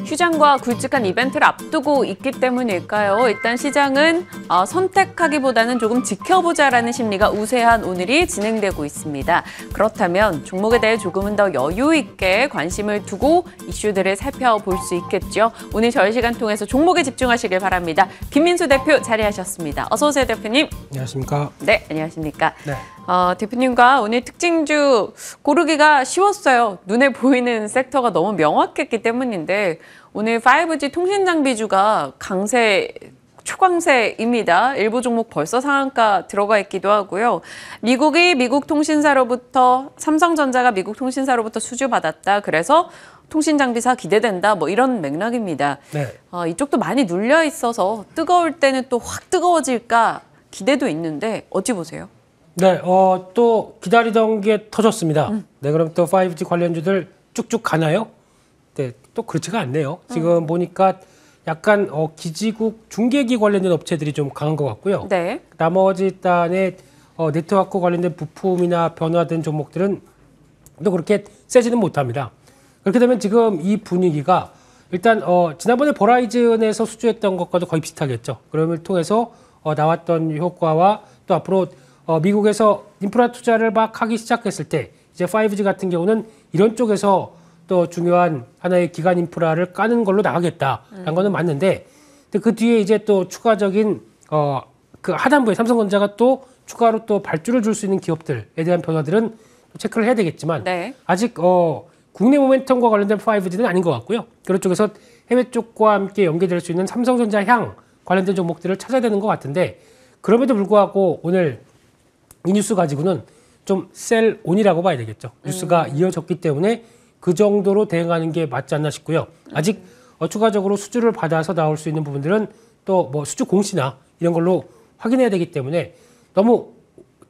휴장과 굵직한 이벤트를 앞두고 있기 때문일까요? 일단 시장은 선택하기보다는 조금 지켜보자라는 심리가 우세한 오늘이 진행되고 있습니다. 그렇다면 종목에 대해 조금은 더 여유 있게 관심을 두고 이슈들을 살펴볼 수 있겠죠. 오늘 저희 시간 통해서 종목에 집중하시길 바랍니다. 김민수 대표 자리하셨습니다. 어서 오세요, 대표님. 안녕하십니까. 네, 안녕하십니까. 네. 대표님과 오늘 특징주 고르기가 쉬웠어요. 눈에 보이는 섹터가 너무 명확했기 때문인데 오늘 5G 통신 장비주가 초강세입니다. 일부 종목 벌써 상한가 들어가 있기도 하고요. 미국이 미국 통신사로부터 삼성전자가 미국 통신사로부터 수주받았다. 그래서 통신장비사 기대된다. 뭐 이런 맥락입니다. 네. 이쪽도 많이 눌려 있어서 뜨거울 때는 또 확 뜨거워질까 기대도 있는데 어찌 보세요? 네, 또 기다리던 게 터졌습니다. 네, 그럼 또 5G 관련주들 쭉쭉 가나요? 네, 또 그렇지가 않네요. 지금 보니까 약간 기지국 중계기 관련된 업체들이 좀 강한 것 같고요. 네. 나머지 일단의 네트워크 관련된 부품이나 변화된 종목들은 또 그렇게 세지는 못합니다. 그렇게 되면 지금 이 분위기가 일단 지난번에 버라이즌에서 수주했던 것과도 거의 비슷하겠죠. 그럼을 통해서 나왔던 효과와 또 앞으로 미국에서 인프라 투자를 막 하기 시작했을 때 이제 5G 같은 경우는 이런 쪽에서 또 중요한 하나의 기간 인프라를 까는 걸로 나가겠다라는 거는 맞는데 그 뒤에 이제 또 추가적인 그 하단부에 삼성전자가 또 추가로 또 발주를 줄 수 있는 기업들에 대한 변화들은 또 체크를 해야 되겠지만 네. 아직 국내 모멘텀과 관련된 5G는 아닌 것 같고요. 그런 쪽에서 해외 쪽과 함께 연계될 수 있는 삼성전자 향 관련된 종목들을 찾아야 되는 것 같은데 그럼에도 불구하고 오늘 이 뉴스 가지고는 좀 셀온이라고 봐야 되겠죠. 뉴스가 이어졌기 때문에 그 정도로 대응하는 게 맞지 않나 싶고요. 아직 추가적으로 수주를 받아서 나올 수 있는 부분들은 또 뭐 수주 공시나 이런 걸로 확인해야 되기 때문에 너무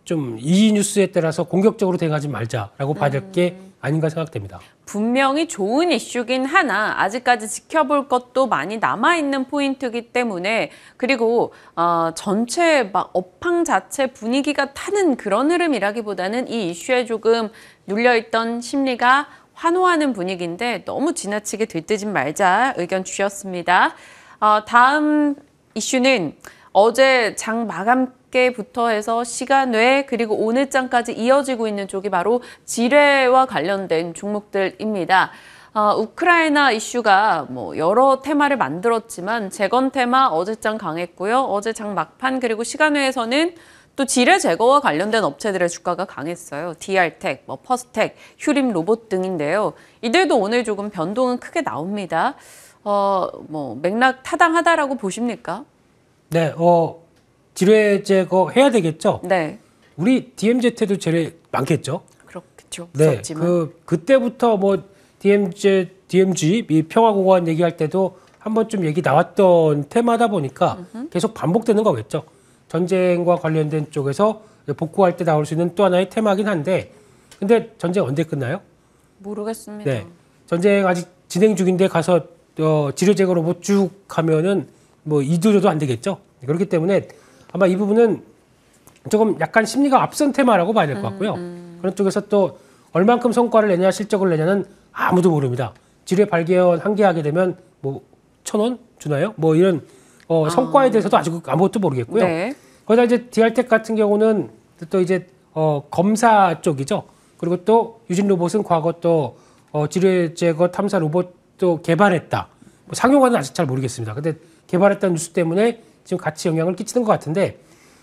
좀 이 뉴스에 따라서 공격적으로 대응하지 말자라고 봐야 될 게 아닌가 생각됩니다. 분명히 좋은 이슈긴 하나 아직까지 지켜볼 것도 많이 남아있는 포인트이기 때문에 그리고 전체 막 업황 자체 분위기가 타는 그런 흐름이라기보다는 이 이슈에 조금 눌려있던 심리가 환호하는 분위기인데 너무 지나치게 들뜨지 말자 의견 주셨습니다. 다음 이슈는 어제 장 마감께부터 해서 시간 외 그리고 오늘장까지 이어지고 있는 쪽이 바로 지뢰와 관련된 종목들입니다. 우크라이나 이슈가 뭐 여러 테마를 만들었지만 재건 테마 어제장 강했고요. 어제 장 막판 그리고 시간 외에서는 또 지뢰 제거와 관련된 업체들의 주가가 강했어요. DR텍, 퍼스텍, 휴림 로봇 등인데요. 이들도 오늘 조금 변동은 크게 나옵니다. 맥락 타당하다라고 보십니까? 네, 지뢰 제거 해야 되겠죠. 네. 우리 DMZ에도 지뢰 많겠죠. 그렇겠죠. 네, 그때부터 뭐 DMG 이 평화공원 얘기할 때도 한 번쯤 얘기 나왔던 테마다 보니까 계속 반복되는 거겠죠. 전쟁과 관련된 쪽에서 복구할 때 나올 수 있는 또 하나의 테마긴 한데 근데 전쟁 언제 끝나요? 모르겠습니다. 네, 전쟁 아직 진행 중인데 가서 지뢰 제거 로봇 쭉 하면은 뭐 이도저도 안 되겠죠. 그렇기 때문에 아마 이 부분은 조금 약간 심리가 앞선 테마라고 봐야 될 것 같고요. 그런 쪽에서 또 얼만큼 성과를 내냐 실적을 내냐는 아무도 모릅니다. 지뢰 발견 한 개 하게 되면 뭐 1,000원 주나요? 뭐 이런 성과에 대해서도 아직 아무것도 모르겠고요. 네. 거기다 이제 DR텍 같은 경우는 또 이제 검사 쪽이죠. 그리고 또 유진 로봇은 과거 또 지뢰 제거 탐사 로봇도 개발했다. 뭐 상용화는 아직 잘 모르겠습니다. 근데 개발했다는 뉴스 때문에 지금 같이 영향을 끼치는 것 같은데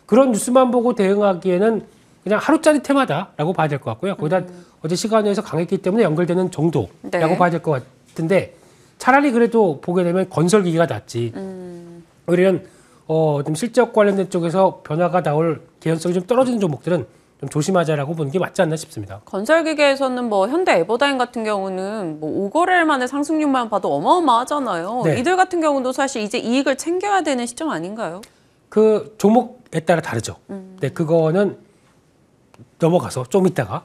그런 뉴스만 보고 대응하기에는 그냥 하루짜리 테마다라고 봐야 될 것 같고요. 거기다 어제 시간에서 강했기 때문에 연결되는 정도라고 네. 봐야 될 것 같은데 차라리 그래도 보게 되면 건설기기가 낫지. 오히려 좀 실적 관련된 쪽에서 변화가 나올 개연성이 좀 떨어지는 종목들은 좀 조심하자라고 보는 게 맞지 않나 싶습니다. 건설기계에서는 뭐 현대 에버다인 같은 경우는 뭐 5거래일 만에 상승률만 봐도 어마어마하잖아요. 네. 이들 같은 경우도 사실 이제 이익을 챙겨야 되는 시점 아닌가요? 그 종목에 따라 다르죠. 네, 그거는 넘어가서 좀 이따가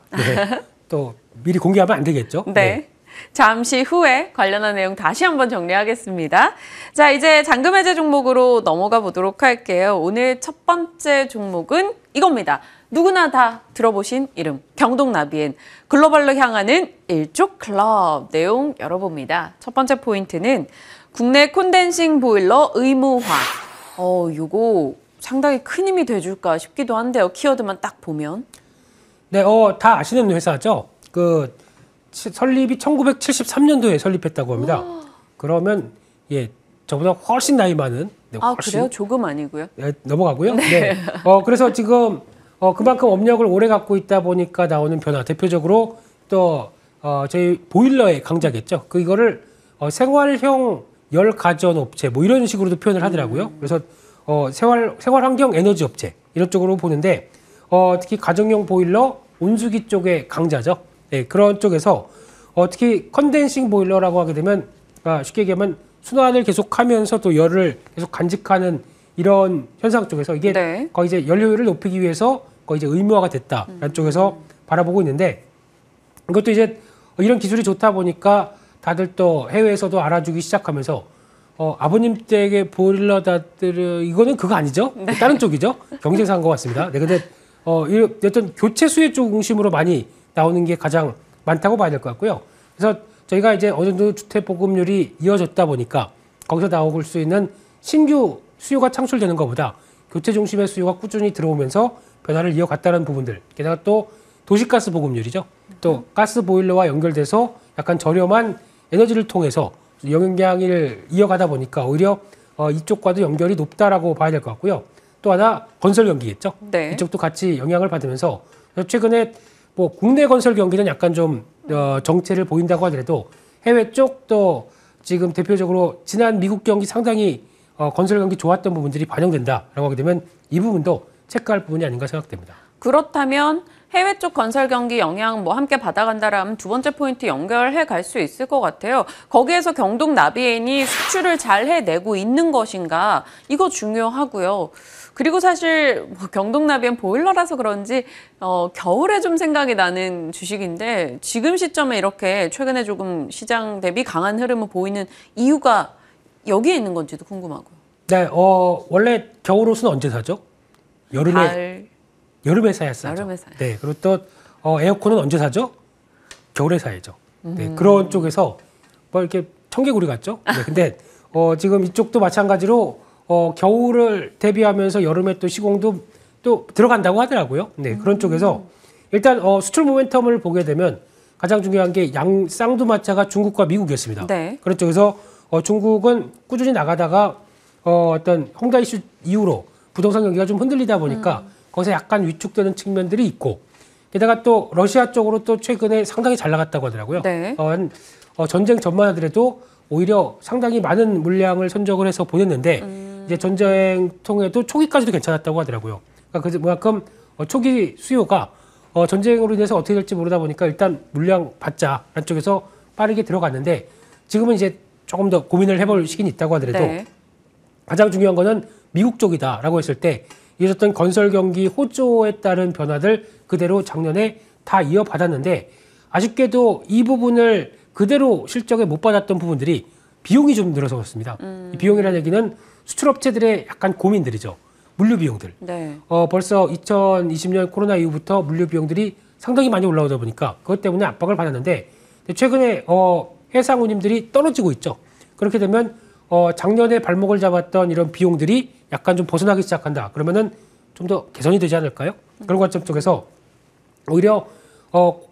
또 미리 공개하면 안 되겠죠. 네. 잠시 후에 관련한 내용 다시 한번 정리하겠습니다. 자, 이제 잔금 해제 종목으로 넘어가 보도록 할게요. 오늘 첫 번째 종목은 이겁니다. 누구나 다 들어보신 이름, 경동나비엔 글로벌로 향하는 일족 클럽 내용 열어봅니다. 첫 번째 포인트는 국내 콘덴싱 보일러 의무화. 요거 상당히 큰 힘이 돼줄까 싶기도 한데요. 키워드만 딱 보면. 네, 다 아시는 회사죠. 설립이 1973년도에 설립했다고 합니다. 그러면 예, 저보다 훨씬 나이 많은. 네, 아, 훨씬, 그래요? 조금 아니고요. 네, 넘어가고요. 네. 그래서 지금 그만큼 업력을 오래 갖고 있다 보니까 나오는 변화. 대표적으로 또 저희 보일러의 강자겠죠. 이거를 생활형 열 가전 업체 뭐 이런 식으로도 표현을 하더라고요. 그래서 생활 환경 에너지 업체 이런 쪽으로 보는데 특히 가정용 보일러 온수기 쪽의 강자죠. 네, 그런 쪽에서 특히 컨덴싱 보일러라고 하게 되면 쉽게 얘기하면 순환을 계속하면서 또 열을 계속 간직하는 이런 현상 쪽에서 이게 네. 거의 이제 연료율을 높이기 위해서 거의 이제 의무화가 됐다라는 쪽에서 바라보고 있는데 이것도 이제 이런 기술이 좋다 보니까 다들 또 해외에서도 알아주기 시작하면서 아버님 댁의 보일러다들 이거는 그거 아니죠? 네. 다른 쪽이죠? 경쟁사인 것 같습니다. 네, 근데 어떤 교체 수혜 쪽 중심으로 많이 나오는 게 가장 많다고 봐야 될 것 같고요. 그래서 저희가 이제 어느 정도 주택 보급률이 이어졌다 보니까 거기서 나올 수 있는 신규 수요가 창출되는 것보다 교체 중심의 수요가 꾸준히 들어오면서 변화를 이어갔다는 부분들. 게다가 또 도시가스 보급률이죠. 또 가스 보일러와 연결돼서 약간 저렴한 에너지를 통해서 영향을 이어가다 보니까 오히려 이쪽과도 연결이 높다라고 봐야 될 것 같고요. 또 하나 건설 경기겠죠. 네. 이쪽도 같이 영향을 받으면서 최근에 뭐 국내 건설 경기는 약간 좀 정체를 보인다고 하더라도 해외 쪽도 지금 대표적으로 지난 미국 경기 상당히 건설 경기 좋았던 부분들이 반영된다라고 하게 되면 이 부분도 체크할 부분이 아닌가 생각됩니다. 그렇다면 해외 쪽 건설 경기 영향 뭐 함께 받아간다라면 두 번째 포인트 연결해 갈 수 있을 것 같아요. 거기에서 경동 나비엔이 수출을 잘 해내고 있는 것인가 이거 중요하고요. 그리고 사실 뭐 경동 나비엔 보일러라서 그런지 겨울에 좀 생각이 나는 주식인데 지금 시점에 이렇게 최근에 조금 시장 대비 강한 흐름을 보이는 이유가 여기에 있는 건지도 궁금하고요. 네, 원래 겨울 옷은 언제 사죠? 여름에 사야 싸죠. 여름에 사야. 네, 그리고 또 에어컨은 언제 사죠? 겨울에 사야죠. 네, 그런 쪽에서 뭐 이렇게 청개구리 같죠? 네, 근데 지금 이쪽도 마찬가지로 겨울을 대비하면서 여름에 또 시공도 또 들어간다고 하더라고요. 네, 그런 쪽에서 일단 수출 모멘텀을 보게 되면 가장 중요한 게 쌍두마차가 중국과 미국이었습니다. 네. 그런 쪽에서 중국은 꾸준히 나가다가 어떤 홍다 이슈 이후로 부동산 경기가 좀 흔들리다 보니까 거기서 약간 위축되는 측면들이 있고 게다가 또 러시아 쪽으로 또 최근에 상당히 잘 나갔다고 하더라고요. 네. 전쟁 전만 하더라도 오히려 상당히 많은 물량을 선적을 해서 보냈는데 이제 전쟁 통해도 초기까지도 괜찮았다고 하더라고요. 그러니까 그만큼 초기 수요가 전쟁으로 인해서 어떻게 될지 모르다 보니까 일단 물량 받자라는 쪽에서 빠르게 들어갔는데 지금은 이제 조금 더 고민을 해볼 시기는 있다고 하더라도 네. 가장 중요한 거는 미국 쪽이다라고 했을 때 있었던 건설 경기 호조에 따른 변화들 그대로 작년에 다 이어받았는데 아쉽게도 이 부분을 그대로 실적에 못 받았던 부분들이 비용이 좀 늘어서 그렇습니다. 이 비용이라는 얘기는 수출업체들의 약간 고민들이죠. 물류 비용들. 네. 벌써 2020년 코로나 이후부터 물류 비용들이 상당히 많이 올라오다 보니까 그것 때문에 압박을 받았는데 최근에 해상운임들이 떨어지고 있죠. 그렇게 되면 작년에 발목을 잡았던 이런 비용들이 약간 좀 벗어나기 시작한다. 그러면은 좀 더 개선이 되지 않을까요? 그런 관점 쪽에서 오히려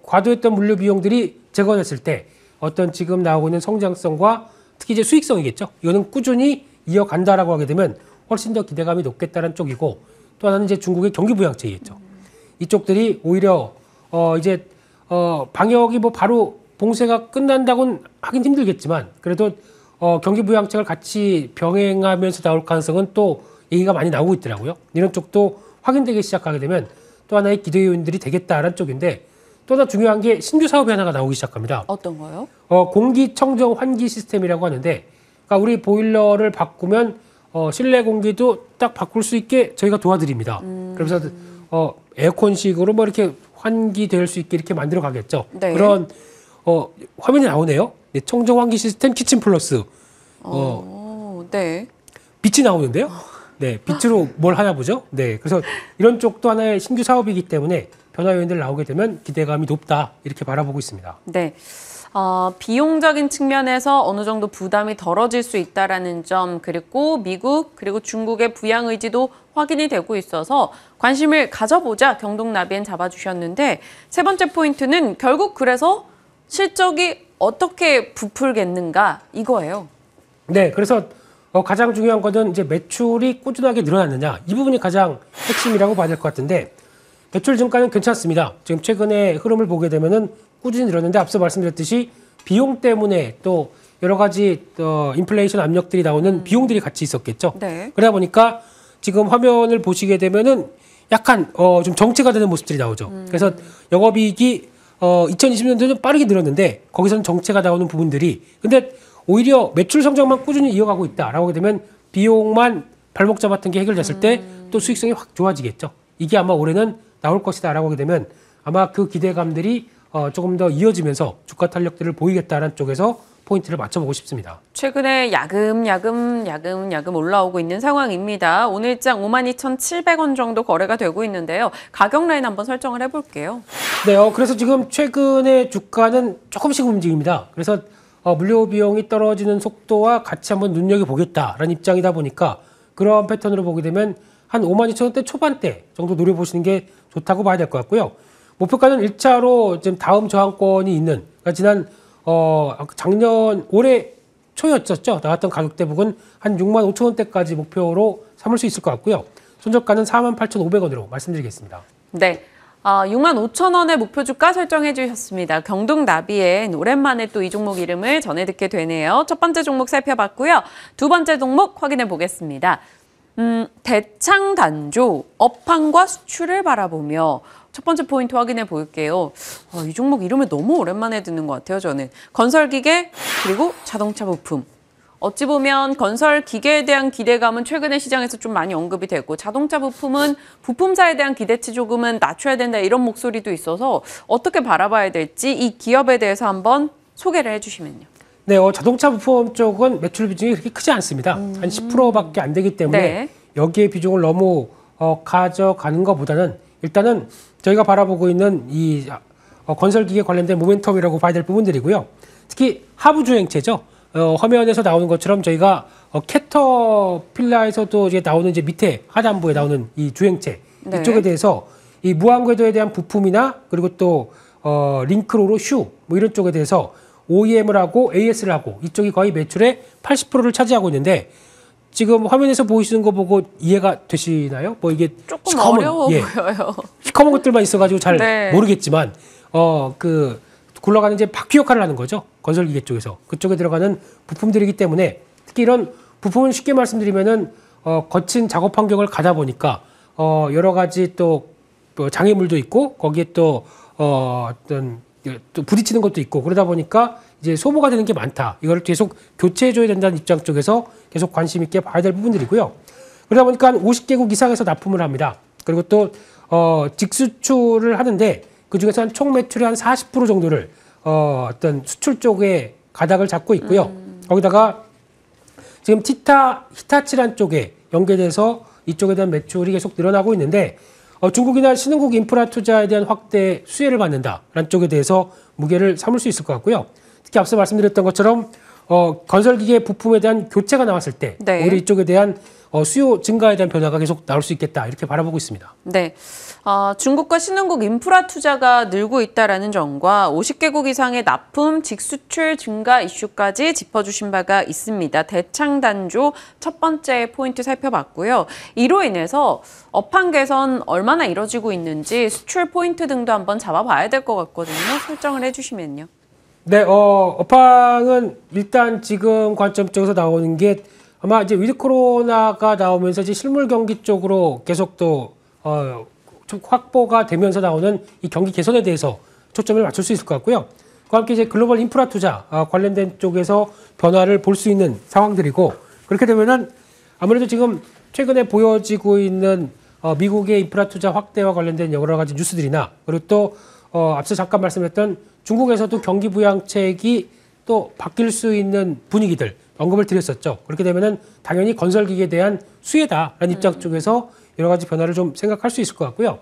과도했던 물류 비용들이 제거됐을 때 어떤 지금 나오고 있는 성장성과 특히 이제 수익성이겠죠. 이거는 꾸준히 이어간다라고 하게 되면 훨씬 더 기대감이 높겠다는 쪽이고 또 하나는 이제 중국의 경기 부양책이겠죠. 이쪽들이 오히려 이제 방역이 뭐 바로 봉쇄가 끝난다고는 하긴 힘들겠지만 그래도 경기 부양책을 같이 병행하면서 나올 가능성은 또 얘기가 많이 나오고 있더라고요. 이런 쪽도 확인되기 시작하게 되면 또 하나의 기대 요인들이 되겠다라는 쪽인데 또 하나 중요한 게 신규 사업이 하나가 나오기 시작합니다. 어떤 거요? 공기청정 환기 시스템이라고 하는데 그러니까 우리 보일러를 바꾸면 실내 공기도 딱 바꿀 수 있게 저희가 도와드립니다. 그래서 에어컨식으로 뭐 이렇게 환기될 수 있게 이렇게 만들어 가겠죠. 네. 그런 화면에 나오네요. 네, 청정 환기 시스템 키친 플러스. 네. 빛이 나오는데요. 네, 빛으로 뭘 하나 보죠. 네, 그래서 이런 쪽도 하나의 신규 사업이기 때문에 변화 요인들 나오게 되면 기대감이 높다 이렇게 바라보고 있습니다. 네. 비용적인 측면에서 어느 정도 부담이 덜어질 수 있다라는 점, 그리고 미국 그리고 중국의 부양 의지도 확인이 되고 있어서 관심을 가져보자 경동나비엔 잡아주셨는데, 세 번째 포인트는 결국 그래서 실적이 어떻게 부풀겠는가 이거예요. 네, 그래서 가장 중요한 것은 이제 매출이 꾸준하게 늘어났느냐, 이 부분이 가장 핵심이라고 봐야 될 것 같은데, 매출 증가는 괜찮습니다. 지금 최근에 흐름을 보게 되면은 꾸준히 늘었는데, 앞서 말씀드렸듯이 비용 때문에 또 여러 가지 인플레이션 압력들이 나오는 비용들이 같이 있었겠죠. 네. 그러다 보니까 지금 화면을 보시게 되면은 약간 좀 정체가 되는 모습들이 나오죠. 그래서 영업이익이 2020년도에는 빠르게 늘었는데 거기서는 정체가 나오는 부분들이, 근데 오히려 매출 성장만 꾸준히 이어가고 있다라고 하게 되면 비용만 발목 잡았던 게 해결됐을 때 또 수익성이 확 좋아지겠죠. 이게 아마 올해는 나올 것이다라고 하게 되면 아마 그 기대감들이 조금 더 이어지면서 주가 탄력들을 보이겠다는 쪽에서 포인트를 맞춰보고 싶습니다. 최근에 야금 올라오고 있는 상황입니다. 오늘장 52,700원 정도 거래가 되고 있는데요. 가격 라인 한번 설정을 해볼게요. 네, 그래서 지금 최근에 주가는 조금씩 움직입니다. 그래서 물류 비용이 떨어지는 속도와 같이 한번 눈여겨보겠다라는 입장이다 보니까 그런 패턴으로 보게 되면 한 52,000원대 초반대 정도 노려보시는 게 좋다고 봐야 될 것 같고요. 목표가는 1차로 지금 다음 저항권이 있는, 그러니까 지난 작년 올해 초였었죠. 나왔던 가격대 부근 한 65,000원대까지 목표로 삼을 수 있을 것 같고요. 손절가는 48,500원으로 말씀드리겠습니다. 네. 65,000원의 목표 주가 설정해 주셨습니다. 경동나비엔 오랜만에 또 이 종목 이름을 전해 듣게 되네요. 첫 번째 종목 살펴봤고요. 두 번째 종목 확인해 보겠습니다. 대창단조, 업황과 수출을 바라보며 첫 번째 포인트 확인해 볼게요. 이 종목 이름을 너무 오랜만에 듣는 것 같아요, 저는. 건설기계, 그리고 자동차 부품. 어찌 보면 건설 기계에 대한 기대감은 최근에 시장에서 좀 많이 언급이 되고, 자동차 부품은 부품사에 대한 기대치 조금은 낮춰야 된다 이런 목소리도 있어서 어떻게 바라봐야 될지 이 기업에 대해서 한번 소개를 해주시면요. 네, 자동차 부품 쪽은 매출 비중이 그렇게 크지 않습니다. 한 10%밖에 안 되기 때문에 네. 여기에 비중을 너무 가져가는 것보다는 일단은 저희가 바라보고 있는 이 건설기계 관련된 모멘텀이라고 봐야 될 부분들이고요. 특히 하부 주행체죠. 화면에서 나오는 것처럼 저희가 캐터필라에서도 이제 나오는 이제 밑에 하단부에 나오는 이 주행체, 네. 이쪽에 대해서 이 무한궤도에 대한 부품이나 그리고 또 링크로로 슈 뭐 이런 쪽에 대해서 OEM을 하고 AS를 하고 이쪽이 거의 매출의 80%를 차지하고 있는데, 지금 화면에서 보이시는 거 보고 이해가 되시나요? 뭐 이게 조금 어려워 보여요. 시커먼 것들만 있어가지고 잘 네. 모르겠지만 그 굴러가는 이제 바퀴 역할을 하는 거죠. 건설기계 쪽에서 그쪽에 들어가는 부품들이기 때문에, 특히 이런 부품은 쉽게 말씀드리면은 거친 작업 환경을 가다 보니까 여러 가지 또 장애물도 있고 거기에 또 어떤 또 부딪히는 것도 있고, 그러다 보니까 이제 소모가 되는 게 많다. 이걸 계속 교체해줘야 된다는 입장 쪽에서 계속 관심 있게 봐야 될 부분들이고요. 그러다 보니까 한 50개국 이상에서 납품을 합니다. 그리고 또 직수출을 하는데 그 중에서 한 총 매출의 한 40% 정도를 어떤 수출 쪽에 가닥을 잡고 있고요. 거기다가 지금 히타치란 쪽에 연계돼서 이쪽에 대한 매출이 계속 늘어나고 있는데, 중국이나 신흥국 인프라 투자에 대한 확대 수혜를 받는다라는 쪽에 대해서 무게를 삼을 수 있을 것 같고요. 특히 앞서 말씀드렸던 것처럼 건설기계 부품에 대한 교체가 나왔을 때 네. 오히려 이쪽에 대한 수요 증가에 대한 변화가 계속 나올 수 있겠다 이렇게 바라보고 있습니다. 네. 중국과 신흥국 인프라 투자가 늘고 있다라는 점과 50개국 이상의 납품, 직수출 증가 이슈까지 짚어주신 바가 있습니다. 대창단조 첫 번째 포인트 살펴봤고요. 이로 인해서 업황 개선 얼마나 이뤄지고 있는지 수출 포인트 등도 한번 잡아봐야 될 것 같거든요. 설정을 해주시면요. 네, 업황은 일단 지금 관점 쪽에서 나오는 게 아마 이제 위드 코로나가 나오면서 이제 실물 경기 쪽으로 계속 또 좀 확보가 되면서 나오는 이 경기 개선에 대해서 초점을 맞출 수 있을 것 같고요. 그와 함께 이제 글로벌 인프라 투자 관련된 쪽에서 변화를 볼 수 있는 상황들이고, 그렇게 되면은 아무래도 지금 최근에 보여지고 있는 미국의 인프라 투자 확대와 관련된 여러 가지 뉴스들이나, 그리고 또 앞서 잠깐 말씀했던 중국에서도 경기 부양책이 또 바뀔 수 있는 분위기들 언급을 드렸었죠. 그렇게 되면은 당연히 건설기계에 대한 수혜다라는 입장 쪽에서 여러 가지 변화를 좀 생각할 수 있을 것 같고요.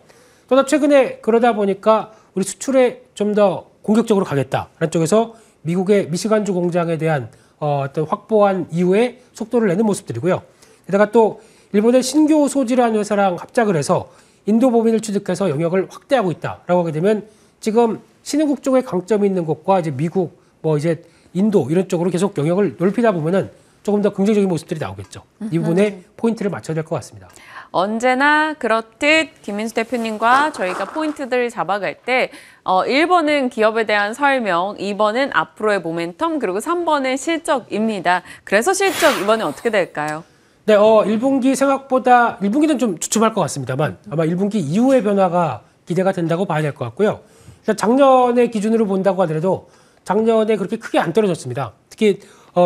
또 최근에 그러다 보니까 우리 수출에 좀 더 공격적으로 가겠다라는 쪽에서 미국의 미시간주 공장에 대한 어떤 확보한 이후에 속도를 내는 모습들이고요. 게다가 또 일본의 신규 소지라는 회사랑 합작을 해서 인도 법인을 취득해서 영역을 확대하고 있다라고 하게 되면 지금 신흥국 쪽에 강점이 있는 곳과 이제 미국, 뭐 이제 인도 이런 쪽으로 계속 영역을 넓히다 보면은 조금 더 긍정적인 모습들이 나오겠죠. 이 부분에 포인트를 맞춰야 될 것 같습니다. 언제나 그렇듯 김민수 대표님과 저희가 포인트들을 잡아갈 때 1번은 기업에 대한 설명, 2번은 앞으로의 모멘텀, 그리고 3번은 실적입니다. 그래서 실적 이번에 어떻게 될까요? 네, 1분기 생각보다 1분기는 좀 주춤할 것 같습니다만 아마 1분기 이후의 변화가 기대가 된다고 봐야 될 것 같고요. 일단 작년의 기준으로 본다고 하더라도 작년에 그렇게 크게 안 떨어졌습니다. 특히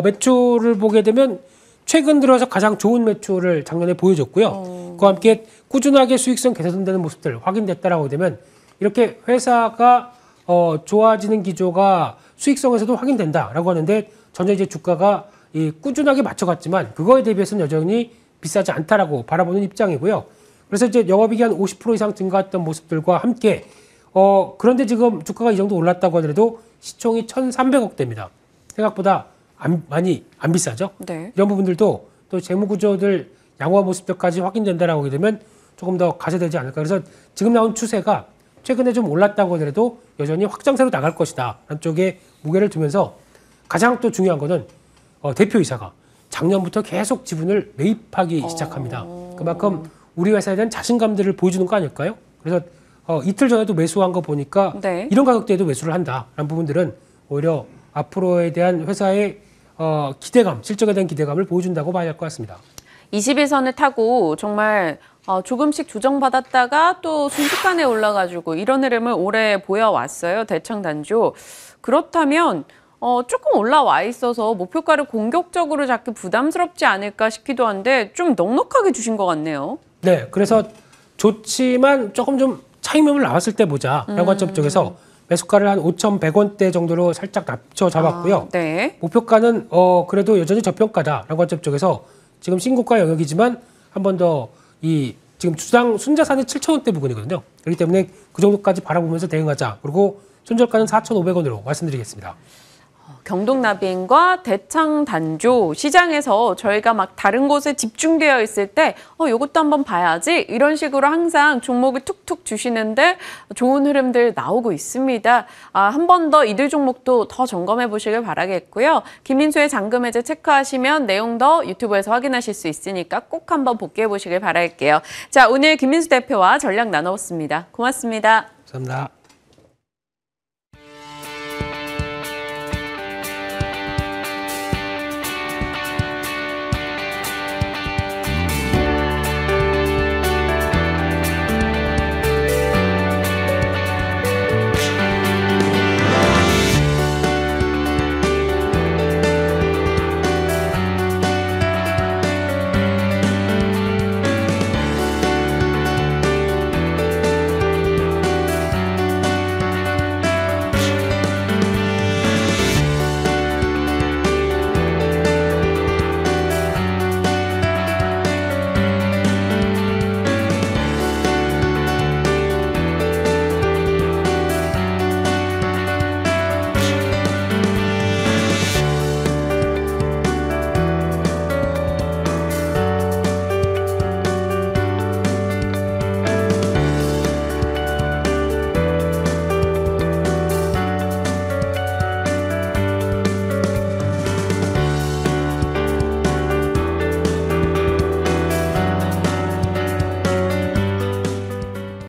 매출을 보게 되면 최근 들어서 가장 좋은 매출을 작년에 보여줬고요. 그와 함께 꾸준하게 수익성 개선되는 모습들 확인됐다라고 되면 이렇게 회사가 좋아지는 기조가 수익성에서도 확인된다라고 하는데 전혀 이제 주가가 꾸준하게 맞춰갔지만 그거에 대비해서는 여전히 비싸지 않다라고 바라보는 입장이고요. 그래서 이제 영업이익이 한 50% 이상 증가했던 모습들과 함께 그런데 지금 주가가 이 정도 올랐다고 하더라도 시총이 1,300억대입니다. 생각보다 많이 안 비싸죠. 네. 이런 부분들도 또 재무구조들 양호한 모습들까지 확인된다라고 하게 되면 조금 더 가세되지 않을까. 그래서 지금 나온 추세가 최근에 좀 올랐다고 하더라도 여전히 확장세로 나갈 것이다. 라는 쪽에 무게를 두면서 가장 또 중요한 거는 대표이사가 작년부터 계속 지분을 매입하기 시작합니다. 그만큼 우리 회사에 대한 자신감들을 보여주는 거 아닐까요? 그래서 이틀 전에도 매수한 거 보니까 네. 이런 가격대에도 매수를 한다라는 부분들은 오히려 앞으로에 대한 회사의 기대감, 실적에 대한 기대감을 보여준다고 봐야 할 것 같습니다. 21선을 타고 정말 조금씩 조정받았다가 또 순식간에 올라가지고 이런 흐름을 오래 보여왔어요. 대창단조. 그렇다면 조금 올라와 있어서 목표가를 공격적으로 잡기 부담스럽지 않을까 싶기도 한데 좀 넉넉하게 주신 것 같네요. 네, 그래서 좋지만 조금 좀 차익매물 나왔을 때 보자. 라는 관점 쪽에서 매수가를 한 5,100원대 정도로 살짝 낮춰 잡았고요. 네. 목표가는 그래도 여전히 저평가다라는 관점 쪽에서 지금 신고가 영역이지만 한 번 더 지금 주당 순자산이 7,000원대 부근이거든요. 그렇기 때문에 그 정도까지 바라보면서 대응하자. 그리고 손절가는 4,500원으로 말씀드리겠습니다. 경동나비엔과 대창단조 시장에서 저희가 막 다른 곳에 집중되어 있을 때 이것도 한번 봐야지 이런 식으로 항상 종목을 툭툭 주시는데 좋은 흐름들 나오고 있습니다. 한 번 더 이들 종목도 더 점검해 보시길 바라겠고요. 김민수의 잔금 해제 체크하시면 내용 더 유튜브에서 확인하실 수 있으니까 꼭 한번 복귀해 보시길 바랄게요. 자, 오늘 김민수 대표와 전략 나눠봤습니다. 고맙습니다. 감사합니다.